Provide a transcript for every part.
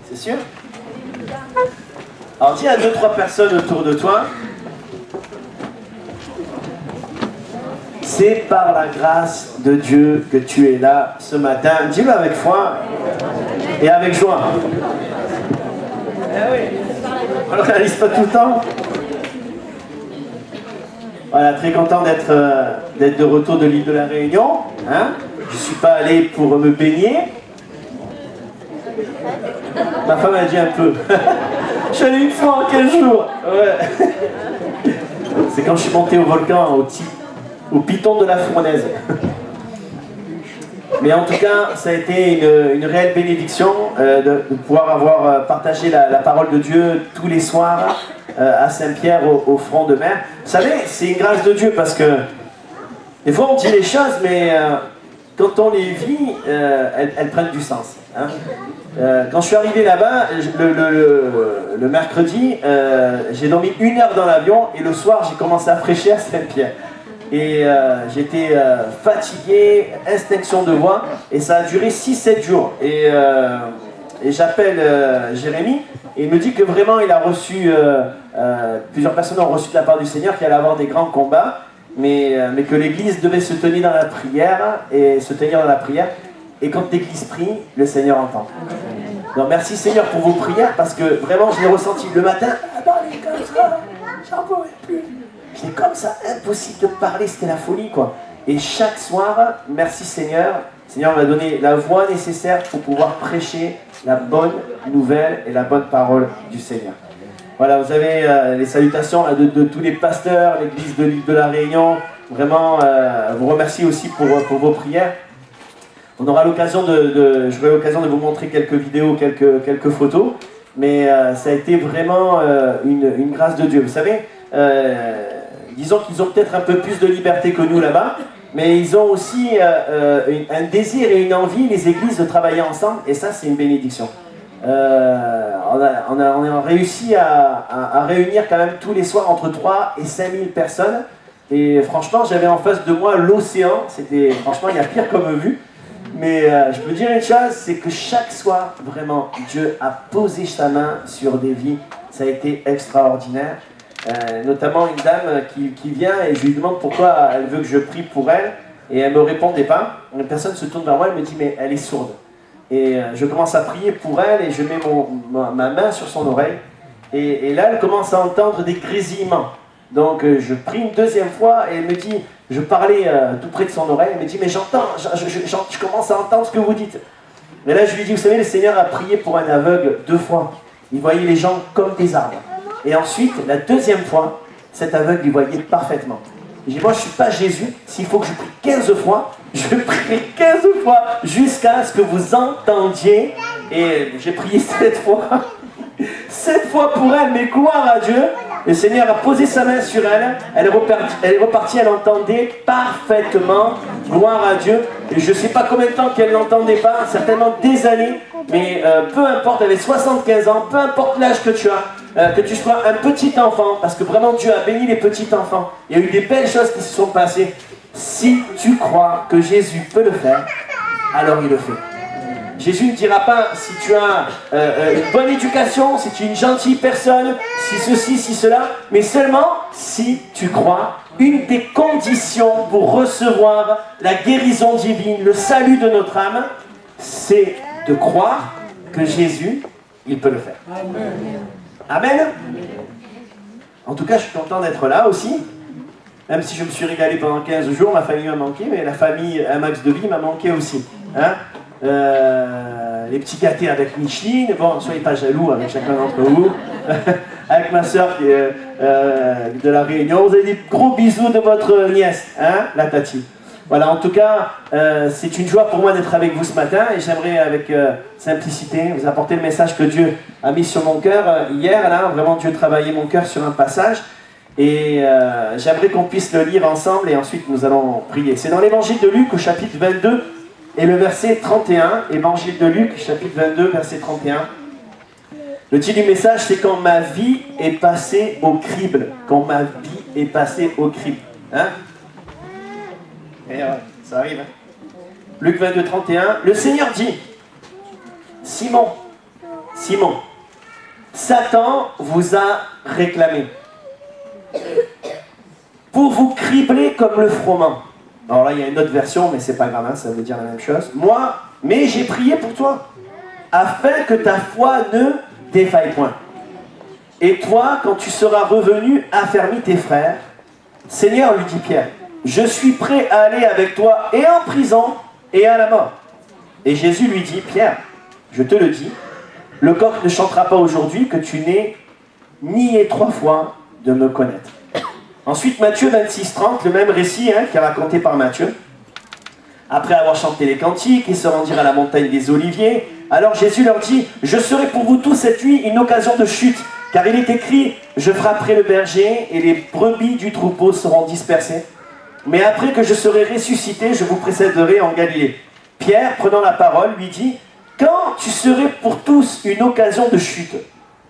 C'est sûr? Alors dis à 2-3 personnes autour de toi. C'est par la grâce de Dieu que tu es là ce matin. Dis-le avec foi et avec joie. Eh oui. On ne le réalise pas tout le temps. Voilà, très content d'être de retour de l'île de la Réunion. Hein? Je ne suis pas allé pour me baigner. Ma femme a dit un peu. Je suis allé une fois en 15 jours. Ouais. C'est quand je suis monté au volcan, au piton de la Fournaise. Mais en tout cas, ça a été une réelle bénédiction de pouvoir avoir partagé la parole de Dieu tous les soirs à Saint-Pierre au front de mer. Vous savez, c'est une grâce de Dieu parce que des fois on dit les choses, mais quand on les vit, elles prennent du sens. Hein. Quand je suis arrivé là-bas, le mercredi, j'ai dormi 1 heure dans l'avion et le soir j'ai commencé à fraîchir à Saint-Pierre. Et j'étais fatigué, extinction de voix, et ça a duré 6-7 jours. Et j'appelle Jérémy, et il me dit que vraiment il a reçu, plusieurs personnes ont reçu de la part du Seigneur qu'il allait avoir des grands combats, mais que l'église devait se tenir dans la prière, et quand l'église prie, le Seigneur entend. Donc merci Seigneur pour vos prières, parce que vraiment je l'ai ressenti le matin, comme ça, j'en pourrais plus. C'est comme ça, impossible de parler, c'était la folie quoi. Et chaque soir, merci Seigneur, le Seigneur m'a donné la voix nécessaire pour pouvoir prêcher la bonne nouvelle et la bonne parole du Seigneur. Voilà, vous avez les salutations là, de tous les pasteurs, l'église de l'île de la Réunion. Vraiment, vous remercie aussi pour vos prières. On aura l'occasion j'aurai l'occasion de vous montrer quelques vidéos, quelques photos. Mais ça a été vraiment une grâce de Dieu. Vous savez, disons qu'ils ont peut-être un peu plus de liberté que nous là-bas, mais ils ont aussi un désir et une envie, les églises, de travailler ensemble, et ça c'est une bénédiction. On a réussi à réunir quand même tous les soirs entre 3 et 5 000 personnes, et franchement j'avais en face de moi l'océan, franchement il y a pire comme vue, mais je peux dire une chose, c'est que chaque soir, vraiment, Dieu a posé sa main sur des vies, ça a été extraordinaire. Notamment une dame qui vient et je lui demande pourquoi elle veut que je prie pour elle et elle ne me répondait pas. Une personne se tourne vers moi et me dit mais elle est sourde. Et je commence à prier pour elle et je mets ma main sur son oreille et là elle commence à entendre des grésillements. Donc je prie une deuxième fois et elle me dit, je parlais tout près de son oreille, elle me dit mais j'entends, je commence à entendre ce que vous dites. Mais là je lui dis, vous savez, le Seigneur a prié pour un aveugle 2 fois. Il voyait les gens comme des arbres. Et ensuite, la deuxième fois, cet aveugle, il voyait parfaitement. J'ai dit, moi, je ne suis pas Jésus. S'il faut que je prie 15 fois, je prierai 15 fois jusqu'à ce que vous entendiez. Et j'ai prié 7 fois. 7 fois pour elle, mais gloire à Dieu. Le Seigneur a posé sa main sur elle. Elle est repartie, elle entendait parfaitement. Gloire à Dieu. Et je ne sais pas combien de temps qu'elle n'entendait pas, certainement des années. Mais peu importe, elle avait 75 ans, peu importe l'âge que tu as, que tu sois un petit enfant, parce que vraiment Dieu a béni les petits enfants. Il y a eu des belles choses qui se sont passées. Si tu crois que Jésus peut le faire, alors il le fait. Jésus ne dira pas si tu as une bonne éducation, si tu es une gentille personne, si ceci, si cela, mais seulement si tu crois. Une des conditions pour recevoir la guérison divine, le salut de notre âme, c'est de croire que Jésus, il peut le faire. Amen. En tout cas, je suis content d'être là aussi. Même si je me suis régalé pendant 15 jours, ma famille m'a manqué, mais la famille Un Max de Vie m'a manqué aussi. Hein, les petits gâtés avec Micheline, bon, ne soyez pas jaloux avec chacun d'entre vous. Avec ma soeur qui est de la Réunion, vous avez des gros bisous de votre nièce, hein, la Tati. Voilà, en tout cas, c'est une joie pour moi d'être avec vous ce matin et j'aimerais avec simplicité vous apporter le message que Dieu a mis sur mon cœur hier. Là, vraiment, Dieu travaillait mon cœur sur un passage et j'aimerais qu'on puisse le lire ensemble et ensuite nous allons prier. C'est dans l'évangile de Luc au chapitre 22 et le verset 31. Évangile de Luc, chapitre 22, verset 31. Le titre du message, c'est « Quand ma vie est passée au crible ». Quand ma vie est passée au crible. Hein? Et ouais, ça arrive. Hein? Luc 22, 31. Le Seigneur dit « Simon, Simon, Satan vous a réclamé pour vous cribler comme le froment. Alors là, il y a une autre version, mais c'est pas grave, hein, ça veut dire la même chose. Mais j'ai prié pour toi, afin que ta foi ne défaille point. Et toi, quand tu seras revenu, affermis tes frères. Seigneur, lui dit Pierre, je suis prêt à aller avec toi et en prison et à la mort. Et Jésus lui dit, Pierre, je te le dis, le coq ne chantera pas aujourd'hui que tu n'aies nié 3 fois de me connaître. Ensuite, Matthieu 26-30, le même récit qui est raconté par Matthieu. Après avoir chanté les cantiques, ils se rendirent à la montagne des Oliviers. Alors Jésus leur dit, je serai pour vous tous cette nuit une occasion de chute, car il est écrit, je frapperai le berger et les brebis du troupeau seront dispersées. Mais après que je serai ressuscité, je vous précéderai en Galilée. Pierre, prenant la parole, lui dit, quand tu serais pour tous une occasion de chute,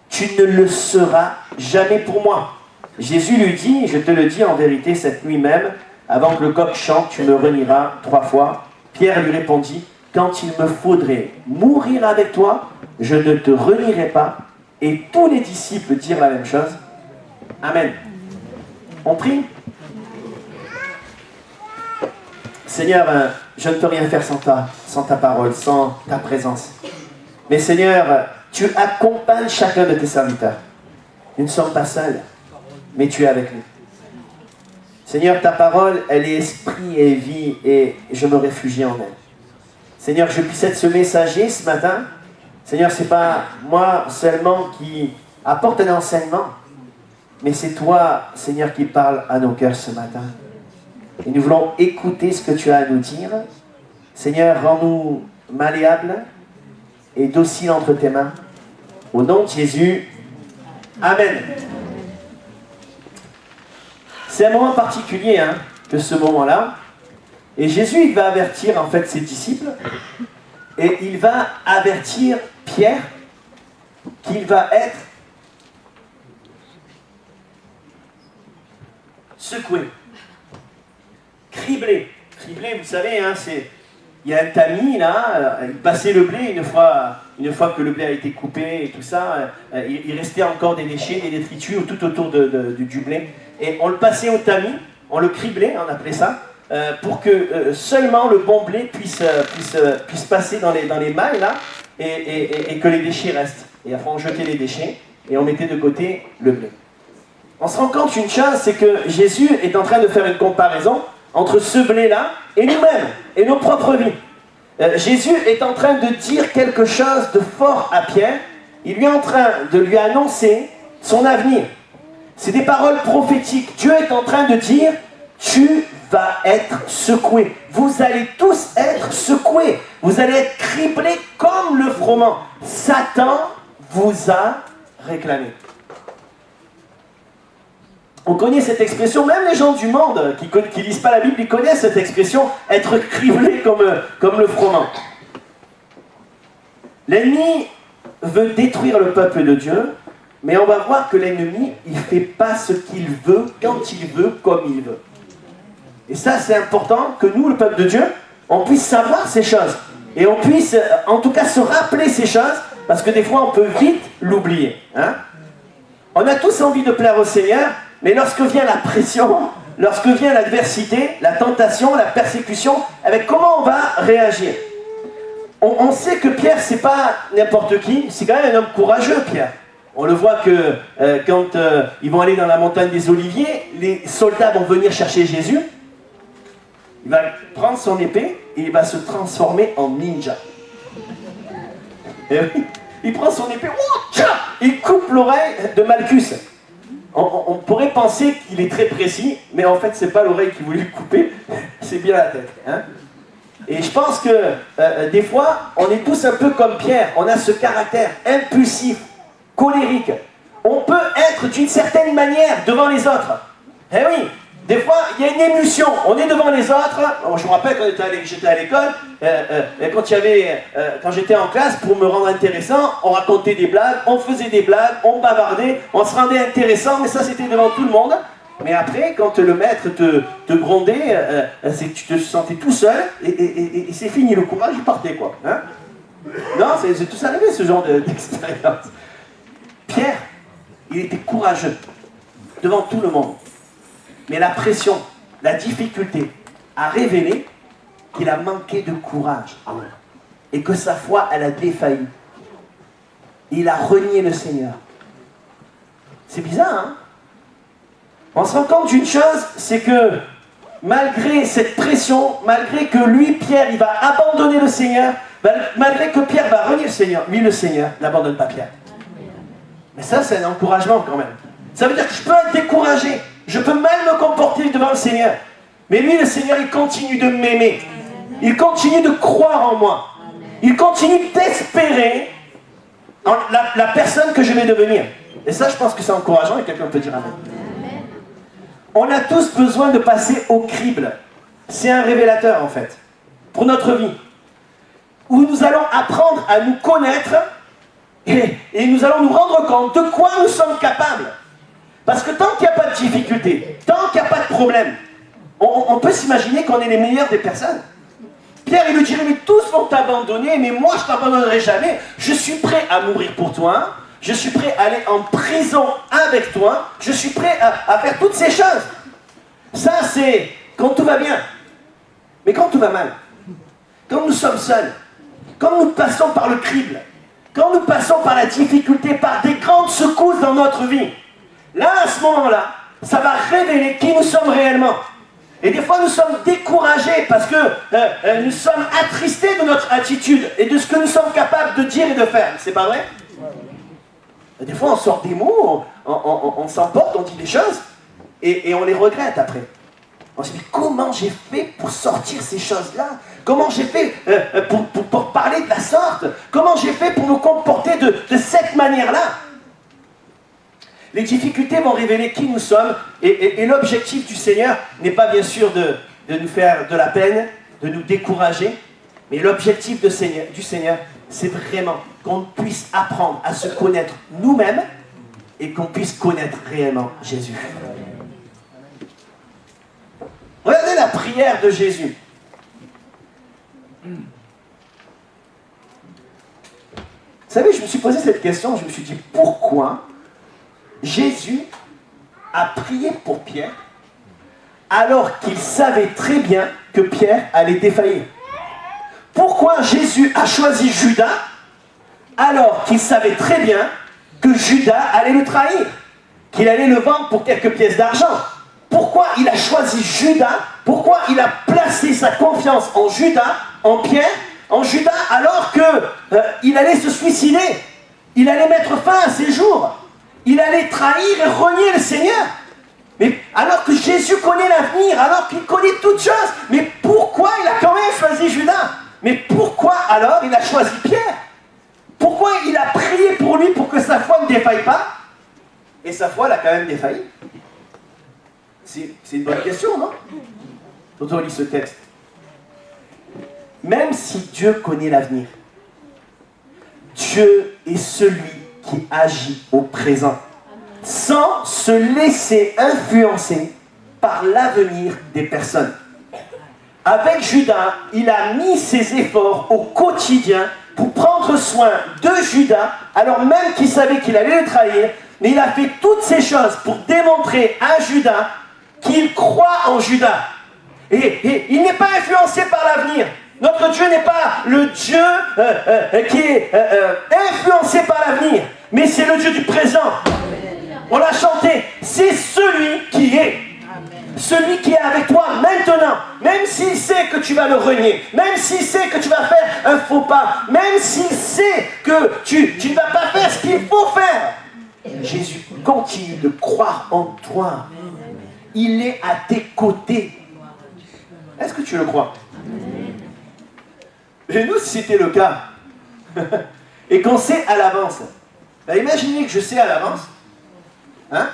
tu ne le seras jamais pour moi. Jésus lui dit, je te le dis en vérité, cette nuit même, avant que le coq chante, tu me renieras 3 fois. Pierre lui répondit, quand il me faudrait mourir avec toi, je ne te renierai pas. Et tous les disciples dirent la même chose. Amen. On prie. Seigneur, je ne peux rien faire sans ta parole, sans ta présence. Mais Seigneur, tu accompagnes chacun de tes serviteurs. Nous ne sommes pas seuls, mais tu es avec nous. Seigneur, ta parole, elle est esprit et vie, et je me réfugie en elle. Seigneur, je puisse être ce messager ce matin. Seigneur, ce n'est pas moi seulement qui apporte un enseignement, mais c'est toi, Seigneur, qui parle à nos cœurs ce matin. Et nous voulons écouter ce que tu as à nous dire. Seigneur, rends-nous malléables et dociles entre tes mains. Au nom de Jésus, Amen. C'est un moment particulier, que ce moment-là. Et Jésus, il va avertir en fait ses disciples. Et il va avertir Pierre qu'il va être secoué, criblé. Criblé, vous savez, il y a un tamis là, il passait le blé une fois que le blé a été coupé et tout ça, il restait encore des déchets, des détritus tout autour du blé. Et on le passait au tamis, on le criblait, on appelait ça, pour que seulement le bon blé puisse passer dans les mailles là, et que les déchets restent. Et après on jetait les déchets et on mettait de côté le blé. On se rend compte une chose, c'est que Jésus est en train de faire une comparaison entre ce blé-là et nous-mêmes, et nos propres vies. Jésus est en train de dire quelque chose de fort à Pierre. Il est en train de lui annoncer son avenir. C'est des paroles prophétiques. Dieu est en train de dire, tu vas être secoué. Vous allez tous être secoués. Vous allez être criblés comme le froment. Satan vous a réclamé. On connaît cette expression, même les gens du monde qui ne lisent pas la Bible, ils connaissent cette expression, être criblé comme le froment. L'ennemi veut détruire le peuple de Dieu, mais on va voir que l'ennemi, il ne fait pas ce qu'il veut, quand il veut, comme il veut. Et ça, c'est important que nous, le peuple de Dieu, on puisse savoir ces choses. Et on puisse, en tout cas, se rappeler ces choses, parce que des fois, on peut vite l'oublier. On a tous envie de plaire au Seigneur, mais lorsque vient la pression, lorsque vient l'adversité, la tentation, la persécution, avec comment on va réagir? On sait que Pierre, c'est pas n'importe qui, c'est quand même un homme courageux, Pierre. On le voit que quand ils vont aller dans la montagne des Oliviers, les soldats vont venir chercher Jésus. Il va prendre son épée et il va se transformer en ninja. Et oui, il prend son épée, il coupe l'oreille de Malchus. On pourrait penser qu'il est très précis, mais en fait, c'est pas l'oreille qu'il voulait couper, c'est bien la tête. Et je pense que des fois, on est tous un peu comme Pierre. On a ce caractère impulsif, colérique. On peut être d'une certaine manière devant les autres. Eh oui, des fois, il y a une émulsion. On est devant les autres. Je me rappelle quand j'étais à l'école, quand j'étais en classe, pour me rendre intéressant, on racontait des blagues, on faisait des blagues, on bavardait, on se rendait intéressant, mais ça c'était devant tout le monde. Mais après, quand le maître te grondait, tu te sentais tout seul, et c'est fini, le courage il partait, quoi. Non, c'est tous arrivé ce genre d'expérience. Pierre, il était courageux devant tout le monde. Mais la pression, la difficulté a révélé qu'il a manqué de courage. Et que sa foi, elle a défailli. Il a renié le Seigneur. C'est bizarre, hein? On se rend compte d'une chose, c'est que malgré cette pression, malgré que lui, Pierre, il va abandonner le Seigneur, malgré que Pierre va renier le Seigneur, lui, le Seigneur, n'abandonne pas Pierre. Mais ça, c'est un encouragement quand même. Ça veut dire que je peux être découragé, je peux mal me comporter devant le Seigneur. Mais lui, le Seigneur, il continue de m'aimer. Il continue de croire en moi. Il continue d'espérer en la personne que je vais devenir. Et ça, je pense que c'est encourageant et quelqu'un peut dire amen. On a tous besoin de passer au crible. C'est un révélateur en fait, pour notre vie. Où nous allons apprendre à nous connaître et nous allons nous rendre compte de quoi nous sommes capables. Parce que tant qu'il n'y a pas de difficulté, tant qu'il n'y a pas de problème, on peut s'imaginer qu'on est les meilleurs des personnes. Pierre, il lui dirait, mais tous vont t'abandonner, mais moi je ne t'abandonnerai jamais. Je suis prêt à mourir pour toi. Je suis prêt à aller en prison avec toi. Je suis prêt à faire toutes ces choses. Ça, c'est quand tout va bien. Mais quand tout va mal, quand nous sommes seuls, quand nous passons par le crible, quand nous passons par la difficulté, par des grandes secousses dans notre vie, là, à ce moment-là, ça va révéler qui nous sommes réellement. Et des fois, nous sommes découragés parce que nous sommes attristés de notre attitude et de ce que nous sommes capables de dire et de faire. C'est pas vrai? Des fois, on sort des mots, on s'emporte, on dit des choses, et on les regrette après. On se dit, comment j'ai fait pour sortir ces choses-là? Comment j'ai fait pour parler de la sorte? Comment j'ai fait pour me comporter de cette manière-là? Les difficultés vont révéler qui nous sommes, et l'objectif du Seigneur n'est pas bien sûr de nous faire de la peine, de nous décourager, mais l'objectif du Seigneur, c'est vraiment qu'on puisse apprendre à se connaître nous-mêmes et qu'on puisse connaître réellement Jésus. Regardez la prière de Jésus. Vous savez, je me suis posé cette question, je me suis dit, pourquoi Jésus a prié pour Pierre alors qu'il savait très bien que Pierre allait défaillir? Pourquoi Jésus a choisi Judas alors qu'il savait très bien que Judas allait le trahir, qu'il allait le vendre pour quelques pièces d'argent? Pourquoi il a choisi Judas? Pourquoi il a placé sa confiance en Judas, en Pierre, en Judas, alors qu'il allait se suicider? Il allait mettre fin à ses jours. Il allait trahir et renier le Seigneur. Mais alors que Jésus connaît l'avenir, alors qu'il connaît toutes choses, mais pourquoi il a quand même choisi Judas? Mais pourquoi alors il a choisi Pierre? Pourquoi il a prié pour lui pour que sa foi ne défaille pas? Et sa foi, elle a quand même défailli. C'est une bonne question, non? Quand on lit ce texte. Même si Dieu connaît l'avenir, Dieu est celui qui agit au présent, sans se laisser influencer par l'avenir des personnes. Avec Judas, il a mis ses efforts au quotidien pour prendre soin de Judas, alors même qu'il savait qu'il allait le trahir, mais il a fait toutes ces choses pour démontrer à Judas qu'il croit en Judas. Et il n'est pas influencé par l'avenir. Notre Dieu n'est pas le Dieu qui est influencé par l'avenir, mais c'est le Dieu du présent. On l'a chanté, c'est celui qui est. Celui qui est avec toi maintenant, même s'il sait que tu vas le renier, même s'il sait que tu vas faire un faux pas, même s'il sait que tu ne vas pas faire ce qu'il faut faire, Jésus continue de croire en toi. Il est à tes côtés. Est-ce que tu le crois? Et nous, si c'était le cas, et qu'on sait à l'avance, imaginez que je sais à l'avance, hein,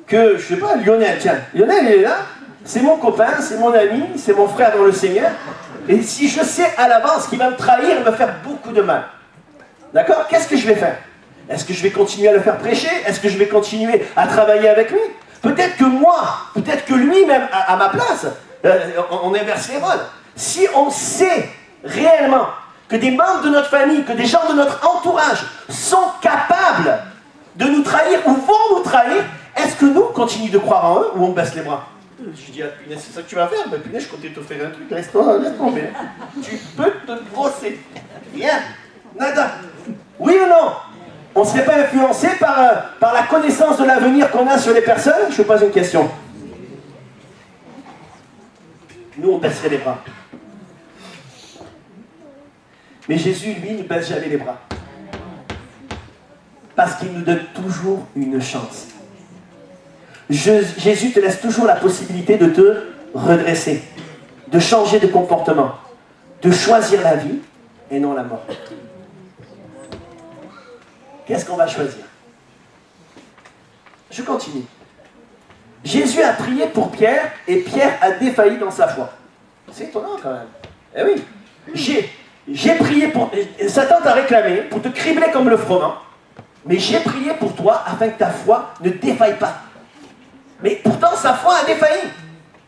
que, je sais pas, Lionel, tiens, Lionel il est là, c'est mon copain, c'est mon ami, c'est mon frère dans le Seigneur, et si je sais à l'avance qu'il va me trahir et me faire beaucoup de mal, d'accord, qu'est-ce que je vais faire? Est-ce que je vais continuer à le faire prêcher? Est-ce que je vais continuer à travailler avec lui? Peut-être que moi, peut-être que lui-même, à ma place, on inverse les rôles. Si on sait réellement que des membres de notre famille, que des gens de notre entourage sont capables de nous trahir ou vont nous trahir, est-ce que nous continuons de croire en eux ou on baisse les bras? Je dis à Punaise, c'est ça que tu vas faire? Ben Punaise, je comptais t'offrir un truc, laisse tomber. Tu peux te brosser. Rien, nada. Oui ou non? On ne serait pas influencé par la connaissance de l'avenir qu'on a sur les personnes? Je vous pose une question. Nous, on baisserait les bras. Mais Jésus, lui, ne baisse jamais les bras. Parce qu'il nous donne toujours une chance. Jésus te laisse toujours la possibilité de te redresser, de changer de comportement, de choisir la vie et non la mort. Qu'est-ce qu'on va choisir? Je continue. Jésus a prié pour Pierre et Pierre a défailli dans sa foi. C'est étonnant quand même. Eh oui. J'ai prié pour... Satan t'a réclamé pour te cribler comme le froment. Mais j'ai prié pour toi afin que ta foi ne défaille pas. Mais pourtant sa foi a défailli.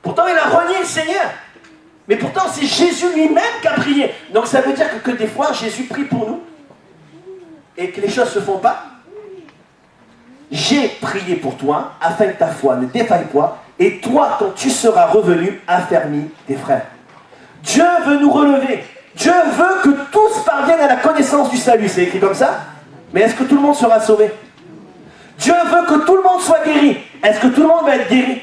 Pourtant il a renié le Seigneur. Mais pourtant c'est Jésus lui-même qui a prié. Donc ça veut dire que des fois Jésus prie pour nous et que les choses ne se font pas. J'ai prié pour toi afin que ta foi ne défaille pas. Et toi, quand tu seras revenu, affermis tes frères. Dieu veut nous relever. Dieu veut que tous parviennent à la connaissance du salut. C'est écrit comme ça. Mais est-ce que tout le monde sera sauvé? Dieu veut que tout le monde soit guéri. Est-ce que tout le monde va être guéri?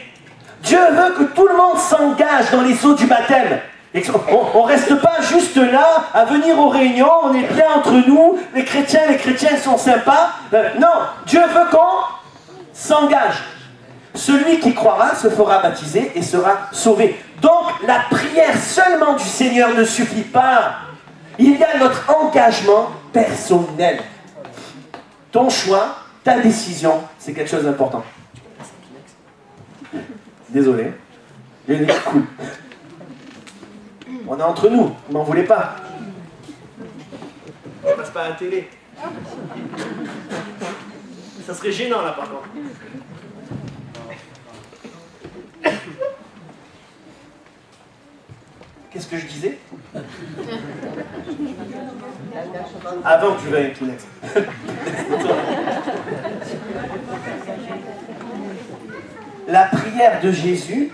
Dieu veut que tout le monde s'engage dans les eaux du baptême. On ne reste pas juste là, à venir aux réunions, on est bien entre nous, les chrétiens sont sympas. Non, Dieu veut qu'on s'engage. Celui qui croira se fera baptiser et sera sauvé. Donc la prière seulement du Seigneur ne suffit pas. Il y a notre engagement personnel. Ton choix, ta décision, c'est quelque chose d'important. Désolé. Il y a une cool. On est entre nous, vous m'en voulez pas. On passe pas à la télé. Ça serait gênant là par contre. Qu'est-ce que je disais? Avant que tu veuilles avec Kleenex. La prière de Jésus,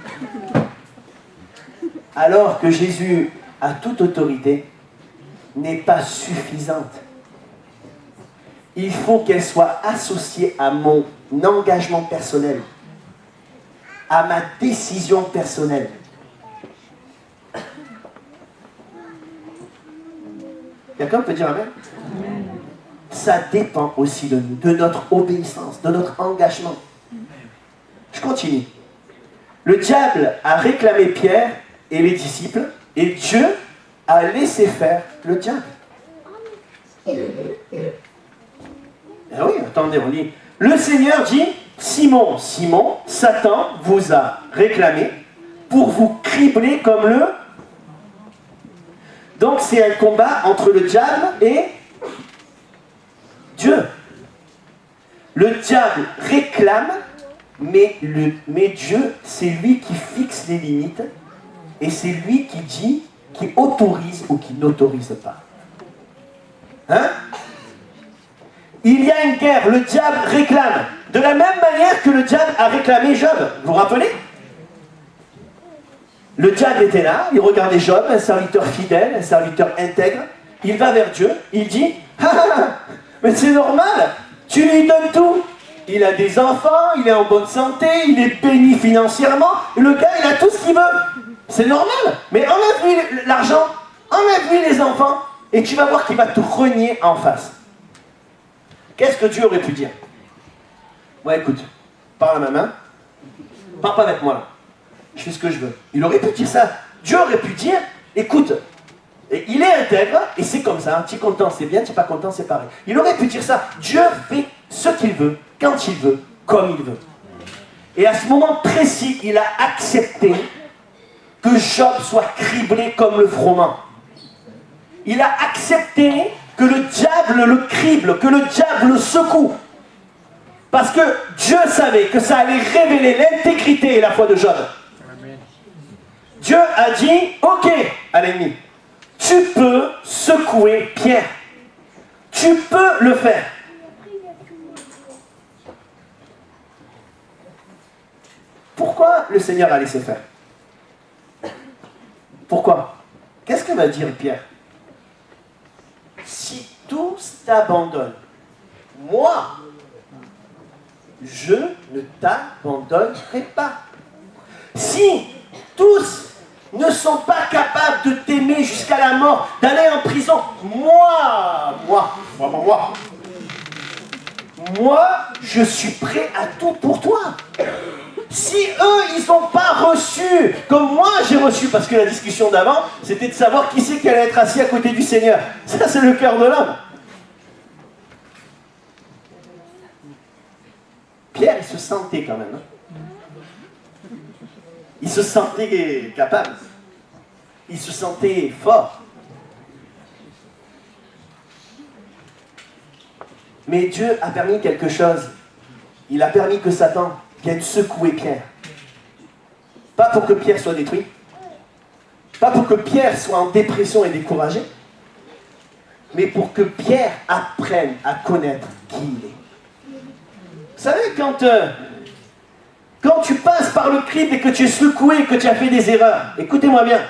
alors que Jésus a toute autorité, n'est pas suffisante. Il faut qu'elle soit associée à mon engagement personnel, à ma décision personnelle. Quelqu'un peut dire amen? Ça dépend aussi de nous, de notre obéissance, de notre engagement. Je continue. Le diable a réclamé Pierre et les disciples, et Dieu a laissé faire le diable. Ah oui, attendez, on lit. Le Seigneur dit, Simon, Simon, Satan vous a réclamé pour vous cribler comme le... Donc c'est un combat entre le diable et Dieu. Le diable réclame, mais Dieu, c'est lui qui fixe les limites et c'est lui qui dit, qui autorise ou qui n'autorise pas. Hein? Il y a une guerre, le diable réclame. De la même manière que le diable a réclamé Job. Vous vous rappelez? Le diable était là, il regardait Job, un serviteur fidèle, un serviteur intègre. Il va vers Dieu, il dit, ah, mais c'est normal, tu lui donnes tout. Il a des enfants, il est en bonne santé, il est béni financièrement. Le gars, il a tout ce qu'il veut. C'est normal. Mais enlève-lui l'argent, enlève-lui les enfants, et tu vas voir qu'il va te renier en face. Qu'est-ce que Dieu aurait pu dire? Ouais, écoute, parle à ma main, parle pas avec moi là. Je fais ce que je veux. Il aurait pu dire ça. Dieu aurait pu dire, écoute, il est intègre, et c'est comme ça, tu es content, c'est bien, tu n'es pas content, c'est pareil. Il aurait pu dire ça. Dieu fait ce qu'il veut, quand il veut, comme il veut. Et à ce moment précis, il a accepté que Job soit criblé comme le froment. Il a accepté que le diable le crible, que le diable le secoue. Parce que Dieu savait que ça allait révéler l'intégrité et la foi de Job. Dieu a dit, ok à l'ennemi, tu peux secouer Pierre. Tu peux le faire. Pourquoi le Seigneur a laissé faire? Pourquoi? Qu'est-ce que va dire Pierre? Si tous t'abandonnent, moi, je ne t'abandonnerai pas. Si tous ne sont pas capables de t'aimer jusqu'à la mort, d'aller en prison, moi, je suis prêt à tout pour toi. Si eux, ils n'ont pas reçu, comme moi j'ai reçu, parce que la discussion d'avant, c'était de savoir qui c'est qui allait être assis à côté du Seigneur. Ça, c'est le cœur de l'homme. Pierre, il se sentait quand même. Hein. Il se sentait capable. Il se sentait fort. Mais Dieu a permis quelque chose. Il a permis que Satan vienne secouer Pierre. Pas pour que Pierre soit détruit. Pas pour que Pierre soit en dépression et découragé. Mais pour que Pierre apprenne à connaître qui il est. Vous savez, quand tu passes par le crible et que tu es secoué, que tu as fait des erreurs, écoutez-moi bien.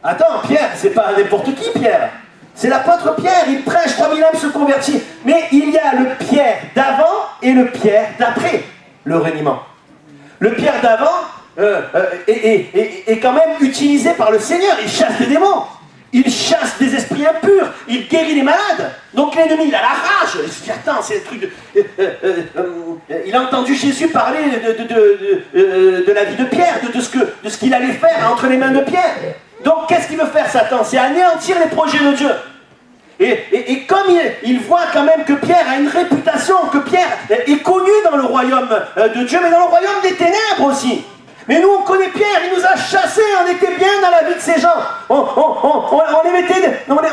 Attends, Pierre, c'est pas n'importe qui, Pierre. C'est l'apôtre Pierre, il prêche, 3000 âmes se convertissent. Mais il y a le Pierre d'avant et le Pierre d'après le reniement. Le Pierre d'avant est quand même utilisé par le Seigneur. Il chasse des démons, il chasse des esprits impurs, il guérit les malades. Donc l'ennemi, il a la rage. Il se dit, attends, c'est le truc de... il a entendu Jésus parler de la vie de Pierre, de ce qu'il allait faire entre les mains de Pierre. Donc qu'est-ce qu'il veut faire Satan? C'est anéantir les projets de Dieu. Et comme il voit quand même que Pierre a une réputation, que Pierre est connu dans le royaume de Dieu, mais dans le royaume des ténèbres aussi. Mais nous, on connaît Pierre, il nous a chassés, on était bien dans la vie de ces gens. On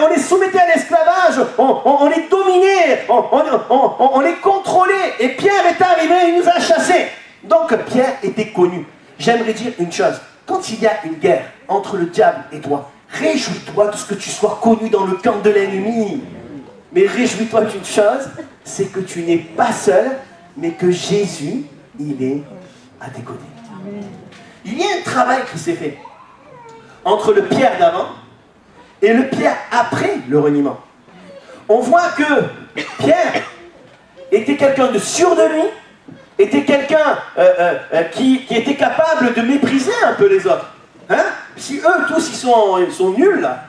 les soumettait à l'esclavage, on les dominait, on les contrôlait. Et Pierre est arrivé, il nous a chassés. Donc Pierre était connu. J'aimerais dire une chose. Quand il y a une guerre entre le diable et toi, réjouis-toi de ce que tu sois connu dans le camp de l'ennemi. Mais réjouis-toi d'une chose, c'est que tu n'es pas seul, mais que Jésus, il est à tes côtés. Il y a un travail qui s'est fait entre le Pierre d'avant et le Pierre après le reniement. On voit que Pierre était quelqu'un de sûr de lui, était quelqu'un qui était capable de mépriser un peu les autres. Hein? Si eux tous ils sont nuls là,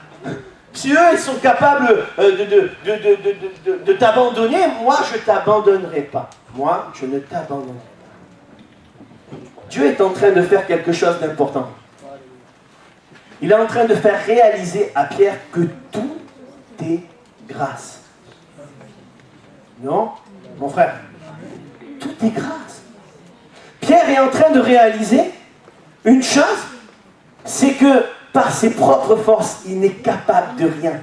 si eux ils sont capables de t'abandonner, moi je ne t'abandonnerai pas. Moi je ne t'abandonnerai pas. Dieu est en train de faire quelque chose d'important. Il est en train de faire réaliser à Pierre que tout est grâce. Non, mon frère? Tout est grâce. Pierre est en train de réaliser une chose, c'est que par ses propres forces, il n'est capable de rien.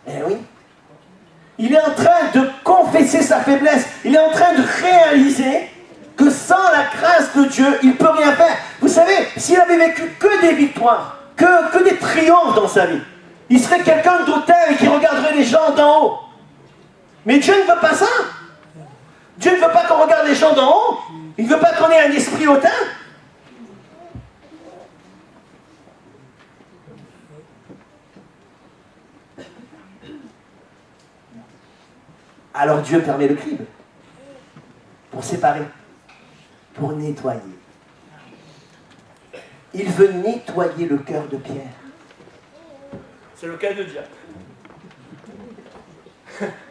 Eh oui. Il est en train de confesser sa faiblesse. Il est en train de réaliser que sans la grâce de Dieu, il ne peut rien faire. Vous savez, s'il avait vécu que des victoires, que des triomphes dans sa vie, il serait quelqu'un d'auteur et qui regarderait les gens d'en haut. Mais Dieu ne veut pas ça. Dieu ne veut pas qu'on regarde les gens d'en haut. Il ne veut pas qu'on ait un esprit hautain. Alors Dieu permet le crible pour séparer, pour nettoyer. Il veut nettoyer le cœur de Pierre. C'est le cas de Dieu.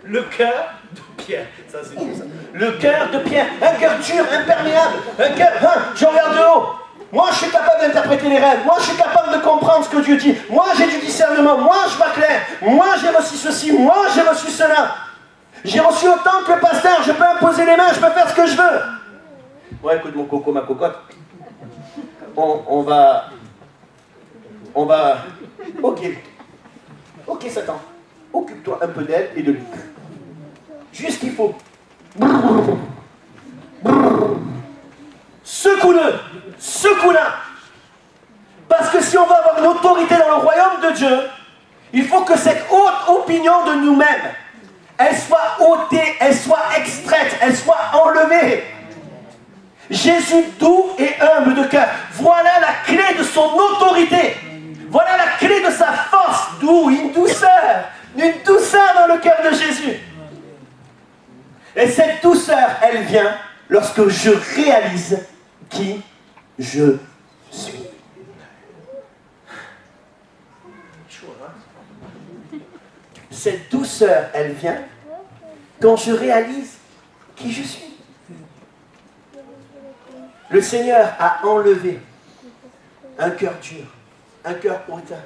Le cœur de Pierre. Ça, c'est tout ça. Le cœur de Pierre. Un cœur dur, imperméable. Un cœur, je regarde de haut. Moi, je suis capable d'interpréter les rêves. Moi, je suis capable de comprendre ce que Dieu dit. Moi, j'ai du discernement. Moi, je vois clair. Moi, j'ai reçu ceci. Moi, j'ai reçu cela. J'ai reçu autant que le pasteur. Je peux imposer les mains. Je peux faire ce que je veux. Ouais, écoute, mon coco, ma cocotte. On va... Ok, Satan. Occupe-toi un peu d'elle et de lui. Juste qu'il faut. Secoue-le. Secoue-la. Parce que si on veut avoir une autorité dans le royaume de Dieu, Il faut que cette haute opinion de nous-mêmes, elle soit ôtée, elle soit extraite, elle soit enlevée. Jésus doux et humble de cœur, voilà la clé de son autorité. Voilà la clé de sa force, doux, une douceur dans le cœur de Jésus. Et cette douceur, elle vient lorsque je réalise qui je suis. Cette douceur, elle vient quand je réalise qui je suis. Le Seigneur a enlevé un cœur dur, un cœur hautain,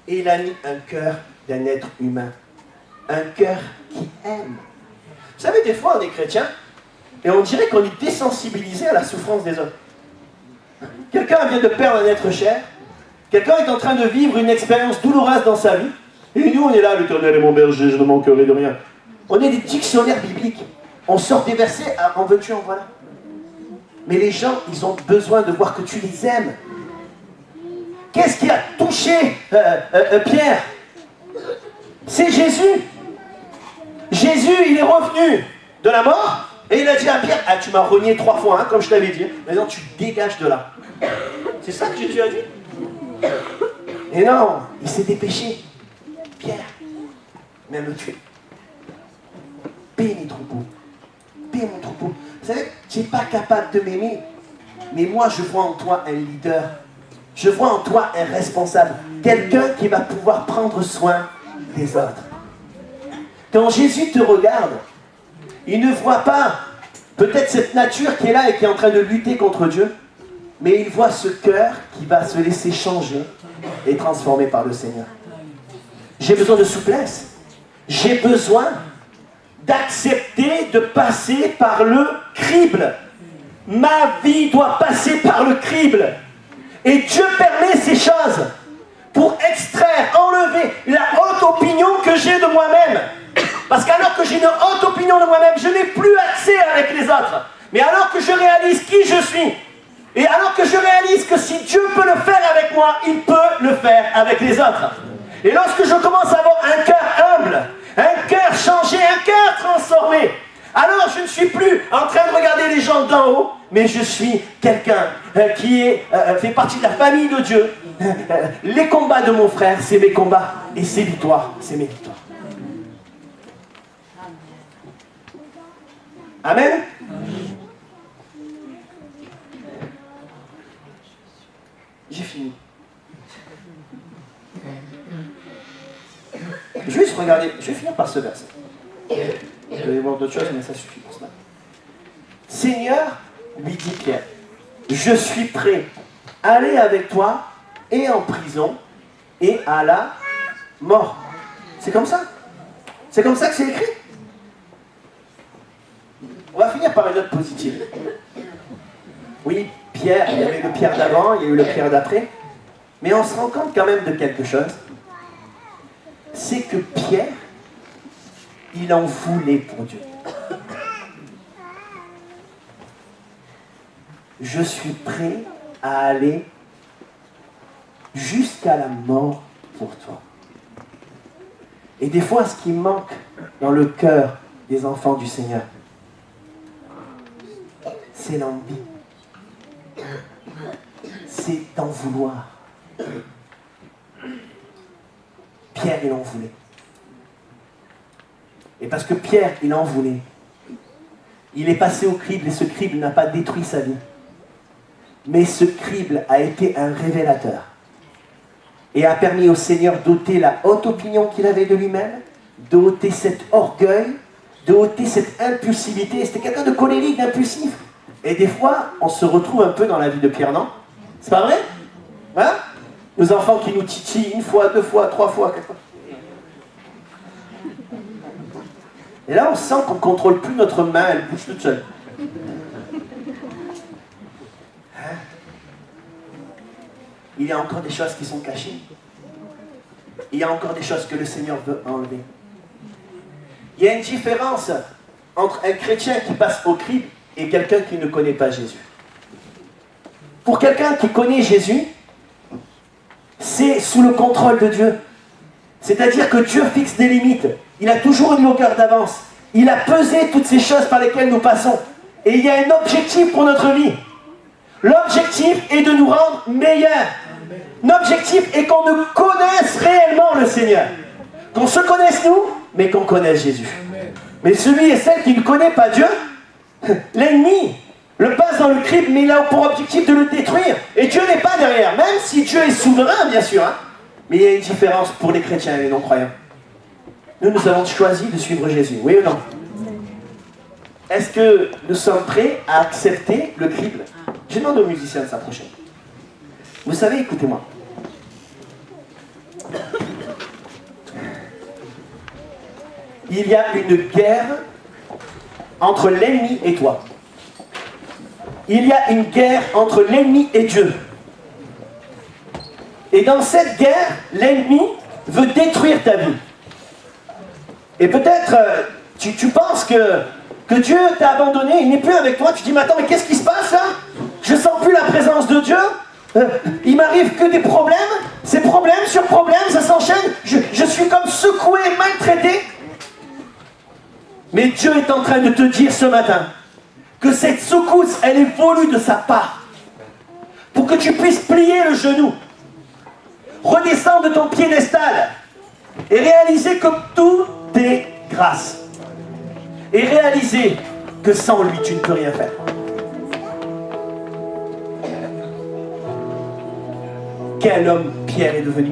et il a mis un cœur d'un être humain, un cœur qui aime. Vous savez, des fois on est chrétien et on dirait qu'on est désensibilisé à la souffrance des autres. Quelqu'un vient de perdre un être cher, quelqu'un est en train de vivre une expérience douloureuse dans sa vie, et nous on est là, l'Éternel est mon berger, je ne manquerai de rien. On est des dictionnaires bibliques, on sort des versets, en veux-tu, en voilà. Mais les gens, ils ont besoin de voir que tu les aimes. Qu'est-ce qui a touché Pierre? C'est Jésus. Jésus, il est revenu de la mort et il a dit à Pierre, ah, tu m'as renié 3 fois, hein, comme je t'avais dit. Maintenant, tu dégages de là. C'est ça que Jésus a dit? Et non, il s'est dépêché. Pierre, même le tuer. Paie mes troupeaux. Paie mon troupeau. Vous savez, tu n'es pas capable de m'aimer, mais moi, je vois en toi un leader. Je vois en toi un responsable. Quelqu'un qui va pouvoir prendre soin des autres. Quand Jésus te regarde, il ne voit pas peut-être cette nature qui est là et qui est en train de lutter contre Dieu, mais il voit ce cœur qui va se laisser changer et transformer par le Seigneur. J'ai besoin de souplesse. J'ai besoin d'accepter de passer par le crible. Ma vie doit passer par le crible. Et Dieu permet ces choses pour extraire, enlever la haute opinion que j'ai de moi-même. Parce qu'alors que j'ai une haute opinion de moi-même, je n'ai plus accès avec les autres. Mais alors que je réalise qui je suis, et alors que je réalise que si Dieu peut le faire avec moi, il peut le faire avec les autres. Et lorsque je commence à avoir un cœur humble, un cœur changé, un cœur transformé, alors je ne suis plus en train de regarder les gens d'en haut, mais je suis quelqu'un qui fait partie de la famille de Dieu. Les combats de mon frère, c'est mes combats, et ses victoires, c'est mes victoires. Amen. J'ai fini. Juste regardez, je vais finir par ce verset. Je vais voir d'autres choses, mais ça suffit pour cela. Seigneur, lui dit Pierre, je suis prêt à aller avec toi et en prison et à la mort. C'est comme ça. C'est comme ça que c'est écrit. On va finir par une note positive. Oui, Pierre, il y avait le Pierre d'avant, il y a eu le Pierre d'après, mais on se rend compte quand même de quelque chose. C'est que Pierre, il en voulait pour Dieu. Je suis prêt à aller jusqu'à la mort pour toi. Et des fois, ce qui manque dans le cœur des enfants du Seigneur, c'est l'envie. C'est d'en vouloir. Pierre, il en voulait. Et parce que Pierre, il en voulait, il est passé au crible et ce crible n'a pas détruit sa vie. Mais ce crible a été un révélateur et a permis au Seigneur d'ôter la haute opinion qu'il avait de lui-même, d'ôter cet orgueil, d'ôter cette impulsivité. C'était quelqu'un de colérique, d'impulsif. Et des fois, on se retrouve un peu dans la vie de Pierre, non? C'est pas vrai? Hein? Nos enfants qui nous titillent 1 fois, 2 fois, 3 fois, 4 fois. Et là, on sent qu'on ne contrôle plus notre main, elle bouge toute seule. Hein? Il y a encore des choses qui sont cachées. Il y a encore des choses que le Seigneur veut enlever. Il y a une différence entre un chrétien qui passe au crible et quelqu'un qui ne connaît pas Jésus. Pour quelqu'un qui connaît Jésus, c'est sous le contrôle de Dieu. C'est-à-dire que Dieu fixe des limites. Il a toujours une longueur d'avance. Il a pesé toutes ces choses par lesquelles nous passons. Et il y a un objectif pour notre vie. L'objectif est de nous rendre meilleurs. L'objectif est qu'on ne connaisse réellement le Seigneur. Qu'on se connaisse nous, mais qu'on connaisse Jésus. Mais celui et celle qui ne connaît pas Dieu, l'ennemi le passe dans le crible, mais il a pour objectif de le détruire. Et Dieu n'est pas derrière, même si Dieu est souverain, bien sûr. Hein. Mais il y a une différence pour les chrétiens et les non-croyants. Nous avons choisi de suivre Jésus, oui ou non? Est-ce que nous sommes prêts à accepter le crible? Je demande aux musiciens de s'approcher. Vous savez, écoutez-moi. Il y a une guerre entre l'ennemi et toi. Il y a une guerre entre l'ennemi et Dieu. Et dans cette guerre, l'ennemi veut détruire ta vie. Et peut-être, tu penses que Dieu t'a abandonné, il n'est plus avec toi. Tu dis, mais attends, mais qu'est-ce qui se passe là? Je sens plus la présence de Dieu. Il m'arrive que des problèmes. C'est problème sur problème, ça s'enchaîne. Je suis comme secoué, maltraité. Mais Dieu est en train de te dire ce matin que cette secousse, elle est voulue de sa part. Pour que tu puisses plier le genou. Redescendre de ton piédestal. Et réaliser que tout est grâce. Et réaliser que sans lui, tu ne peux rien faire. Quel homme Pierre est devenu.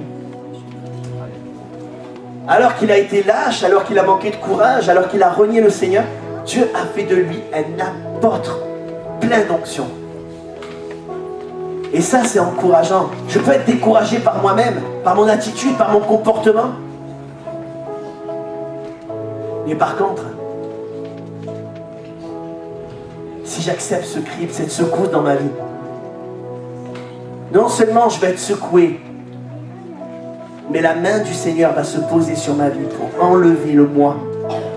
Alors qu'il a été lâche, alors qu'il a manqué de courage, alors qu'il a renié le Seigneur, Dieu a fait de lui un apôtre plein d'onction. Et ça, c'est encourageant. Je peux être découragé par moi-même, par mon attitude, par mon comportement. Mais par contre, si j'accepte ce crible, cette secousse dans ma vie, non seulement je vais être secoué, mais la main du Seigneur va se poser sur ma vie pour enlever le moi,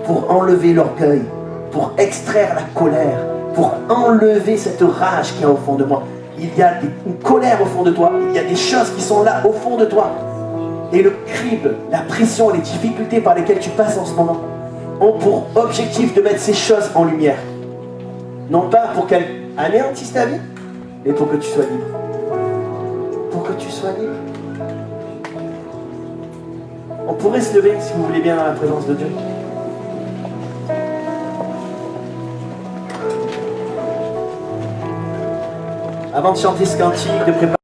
pour enlever l'orgueil, pour extraire la colère, pour enlever cette rage qu'il y a au fond de moi. Il y a une colère au fond de toi, il y a des choses qui sont là au fond de toi. Et le crible, la pression, les difficultés par lesquelles tu passes en ce moment ont pour objectif de mettre ces choses en lumière. Non pas pour qu'elles anéantissent ta vie, mais pour que tu sois libre. Pour que tu sois libre. On pourrait se lever, si vous voulez bien, dans la présence de Dieu. Avant de chanter ce cantique, de préparer